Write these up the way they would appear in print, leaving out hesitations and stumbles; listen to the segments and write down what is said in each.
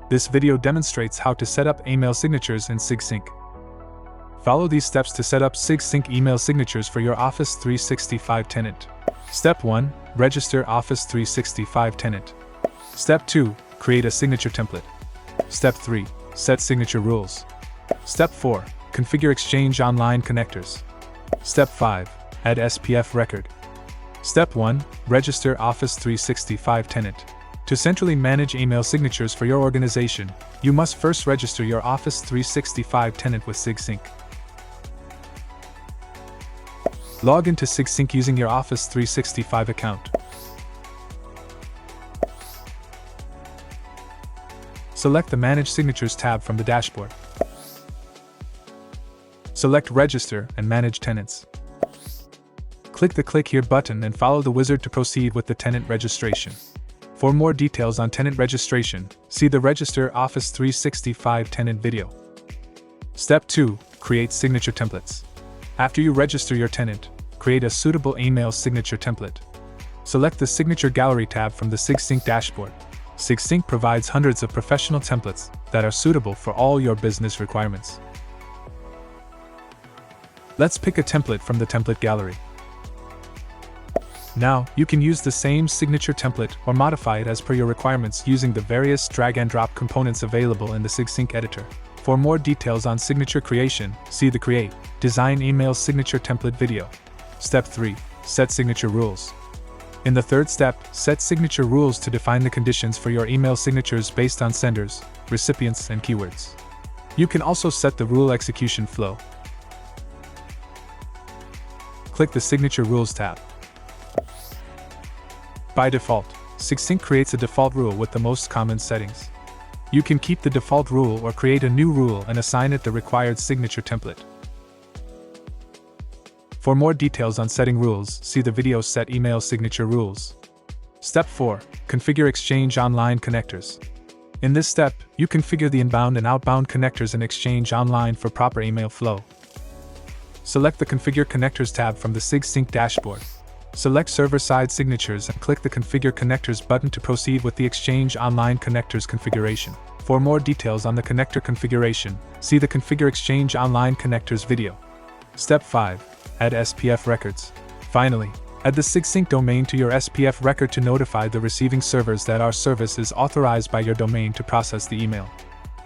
This video demonstrates how to set up email signatures in Sigsync. Follow these steps to set up Sigsync email signatures for your Office 365 tenant. Step 1. Register Office 365 tenant. Step 2. Create a signature template. Step 3. Set signature rules. Step 4. Configure Exchange Online connectors. Step 5. Add SPF record. Step 1. Register Office 365 tenant. To centrally manage email signatures for your organization, you must first register your Office 365 tenant with Sigsync. Log into Sigsync using your Office 365 account. Select the Manage Signatures tab from the dashboard. Select Register and Manage Tenants. Click the Click Here button and follow the wizard to proceed with the tenant registration. For more details on tenant registration, see the Register Office 365 tenant video. Step 2. Create signature templates. After you register your tenant, create a suitable email signature template. Select the Signature Gallery tab from the Sigsync dashboard. Sigsync provides hundreds of professional templates that are suitable for all your business requirements. Let's pick a template from the template gallery. Now, you can use the same signature template or modify it as per your requirements using the various drag-and-drop components available in the Sigsync editor. For more details on signature creation, see the Create, Design Email Signature Template video. Step 3. Set signature rules. In the third step, set signature rules to define the conditions for your email signatures based on senders, recipients, and keywords. You can also set the rule execution flow. Click the Signature Rules tab. By default, Sigsync creates a default rule with the most common settings. You can keep the default rule or create a new rule and assign it the required signature template. For more details on setting rules, see the video Set Email Signature Rules. Step 4. Configure Exchange Online connectors. In this step, you configure the inbound and outbound connectors in Exchange Online for proper email flow. Select the Configure Connectors tab from the Sigsync dashboard. Select Server-Side Signatures and click the Configure Connectors button to proceed with the Exchange Online connectors configuration. For more details on the connector configuration, see the Configure Exchange Online connectors video. Step 5. Add SPF records. Finally, add the Sigsync domain to your SPF record to notify the receiving servers that our service is authorized by your domain to process the email.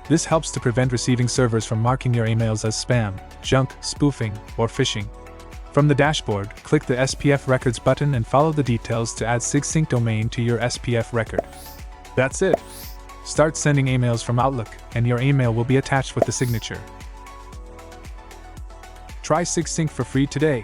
This helps to prevent receiving servers from marking your emails as spam, junk, spoofing, or phishing. From the dashboard, click the SPF Records button and follow the details to add Sigsync domain to your SPF record. That's it! Start sending emails from Outlook, and your email will be attached with the signature. Try Sigsync for free today.